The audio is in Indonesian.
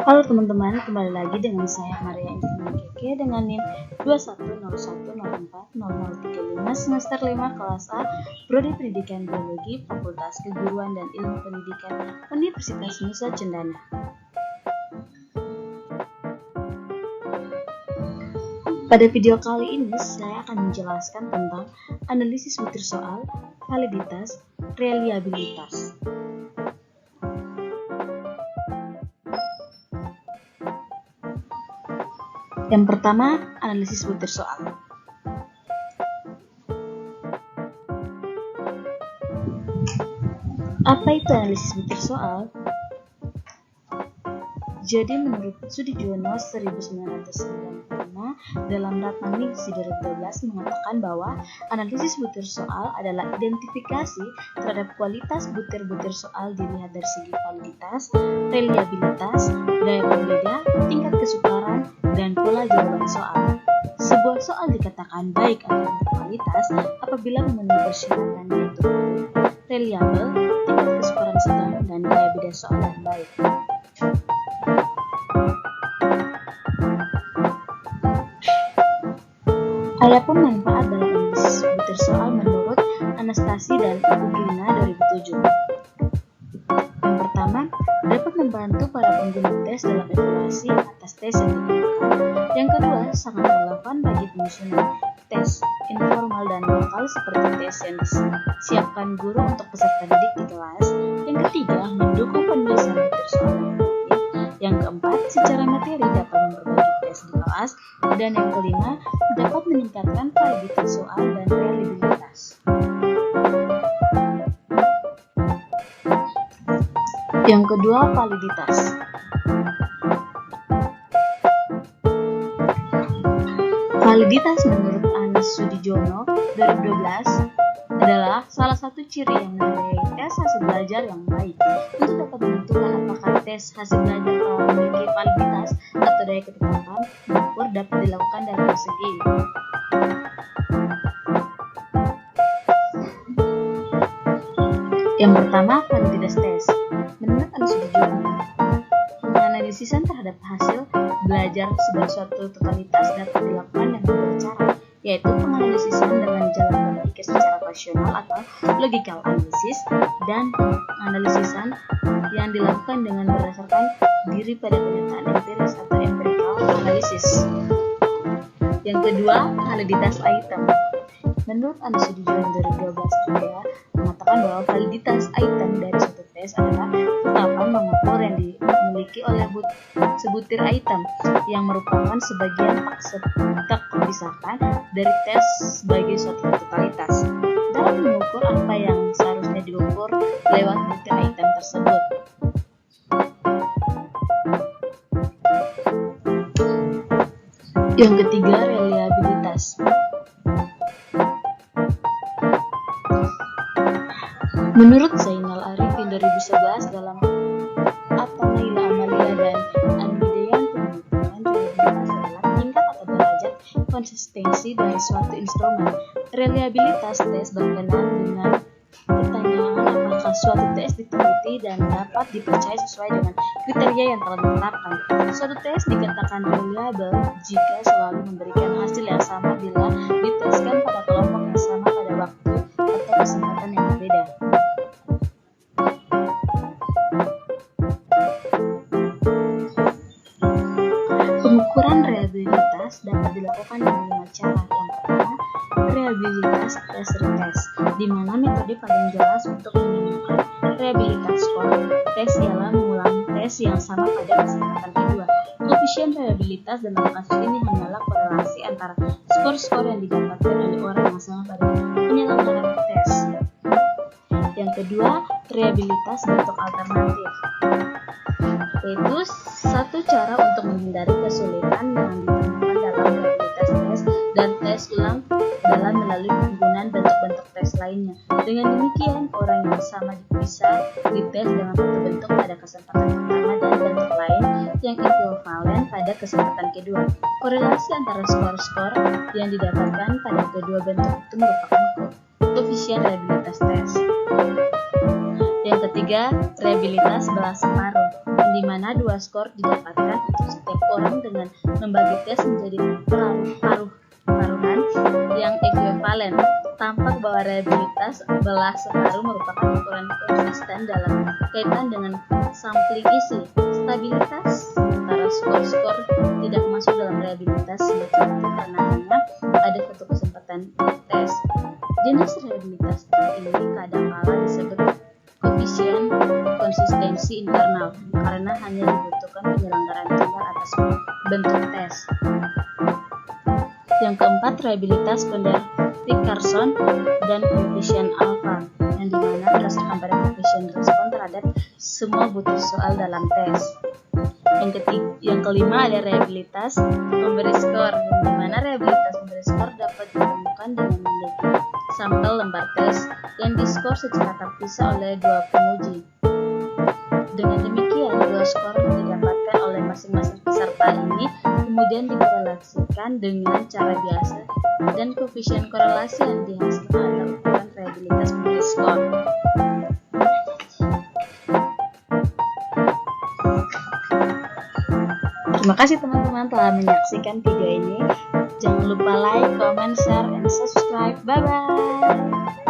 Halo teman-teman, kembali lagi dengan saya Maria Intiman Keke dengan NIM 2101040035 semester 5 kelas A, Prodi Pendidikan Biologi, Fakultas Keguruan dan Ilmu Pendidikan, Universitas Nusa Cendana. Pada video kali ini saya akan menjelaskan tentang analisis butir soal, validitas, reliabilitas. Yang pertama, analisis butir soal. Apa itu analisis butir soal? Jadi menurut Sudijono 1995 dalam Ratnamni 2012 mengatakan bahwa analisis butir soal adalah identifikasi terhadap kualitas butir-butir soal dilihat dari segi validitas, reliabilitas, daya pembeda, tingkat kesukaran, dan pola jawaban soal. Sebuah soal dikatakan baik atau berkualitas apabila memenuhi persyaratan yaitu reliable, tingkat kesukaran sedang, dan daya beda soal yang baik. Adapun manfaat dalam analisis butir soal menurut Anastasi dan Ugrina 2007. Yang pertama, dapat membantu para pengguna tes dalam evaluasi atas tes yang digunakan. Yang kedua, sangat relevan bagi penyusunan tes informal dan lokal seperti tes yang disiapkan guru untuk peserta didik di kelas. Yang ketiga, mendukung penulisan butir soal yang efektif. Yang keempat, secara materi dapat memperbaiki tes di kelas. Dan yang kelima, dapat meningkatkan validitas soal dan reliabilitas. Yang kedua, validitas. Validitas menurut Anas Sudijono 2012 adalah salah satu ciri yang menandai tes hasil belajar yang baik. Untuk dapat menentukan apakah tes hasil belajar telah memiliki validitas atau daya ketetapan mengukur dapat dilakukan dari dua segi. Yang pertama, validitas tes. Menurut Anas Sudijono, penganalisisan terhadap hasil belajar sebagai suatu totalitas dapat dilakukan dengan dua cara, yaitu penganalisisan dengan jalan berpikir secara rasional atau logical analysis, dan penganalisisan yang dilakukan dengan berdasarkan diri pada kenyataan empiris atau empirical analysis. Yang kedua, validitas item. Menurut Anas Sudijono 2012 juga mengatakan bahwa validitas item dari suatu tes adalah tetapan mengukur yang dimiliki oleh sebutir item yang merupakan sebagian tak terpisahkan dari tes sebagai suatu totalitas. Dalam mengukur apa yang seharusnya diukur lewat butir item tersebut. Yang ketiga, reliabilitas. Menurut Zainal Arifin 2011 dalam Naila Amalia dan Anwidayan penelitian adalah tingkat atau derajat konsistensi dari suatu instrumen. Reliabilitas tes berkenaan dengan pertanyaan apakah suatu tes diteliti dan dapat dipercaya sesuai dengan kriteria yang telah ditetapkan. Suatu tes dikatakan reliable jika selalu memberikan hasil yang sama bila diteskan pada kelompok yang sama pada waktu atau kesempatan yang berbeda. Pengukuran reliabilitas dapat dilakukan dengan 5 cara. Yang pertama, reliabilitas tes retest, di mana metode paling jelas untuk menemukan reliabilitas skor tes ialah mengulang tes yang sama pada kesempatan kedua. Koefisien reliabilitas dalam kasus ini hanyalah korelasi antara skor-skor yang didapatkan oleh orang yang sama pada penyelenggaraan tes. Yang kedua, reliabilitas bentuk alternatif, yaitu satu cara untuk menghindari kesulitan yang ditemukan dalam reliabilitas tes dan tes ulang dalam melalui penggunaan bentuk-bentuk tes lainnya. Dengan demikian, orang yang sama bisa dites dengan satu bentuk pada kesempatan pertama dan bentuk lain yang ekuivalen pada kesempatan kedua. Korelasi antara skor-skor yang didapatkan pada kedua bentuk itu merupakan koefisien reliabilitas tes. Yang ketiga, reliabilitas belah separuh, di di mana 2 skor didapatkan untuk setiap orang dengan membagi tes menjadi paruhan yang ekuivalen. Tampak bahwa realitas belah separuh merupakan ukuran konsisten dalam kaitan dengan sampling isi. Stabilitas sementara skor-skor tidak masuk dalam realitas semacam itu karena hanya ada satu kesempatan tes. Jenis realitas ini kadangkala disebut koefisien konsistensi internal karena hanya dibutuhkan penyelenggaraan tunggal atas bentuk tes. Yang keempat, reliabilitas Pendervik-Carson dan koefisien alfa, yang dimana berdasarkan pada koefisien respon terhadap semua butir soal dalam tes. Yang kelima ada reliabilitas pemberi skor, yang dimana reliabilitas pemberi skor dapat ditemukan dengan memiliki sampel lembar tes yang diskor secara terpisah oleh dua penguji. Dengan demikian, dua skor didapatkan oleh masing-masing peserta ini kemudian dikorelasikan dengan cara biasa dan koefisien korelasi yang dihasilkan adalah ukuran reliabilitas pemberi skor. Terima kasih teman-teman telah menyaksikan video ini. Jangan lupa like, comment, share, and subscribe. Bye-bye.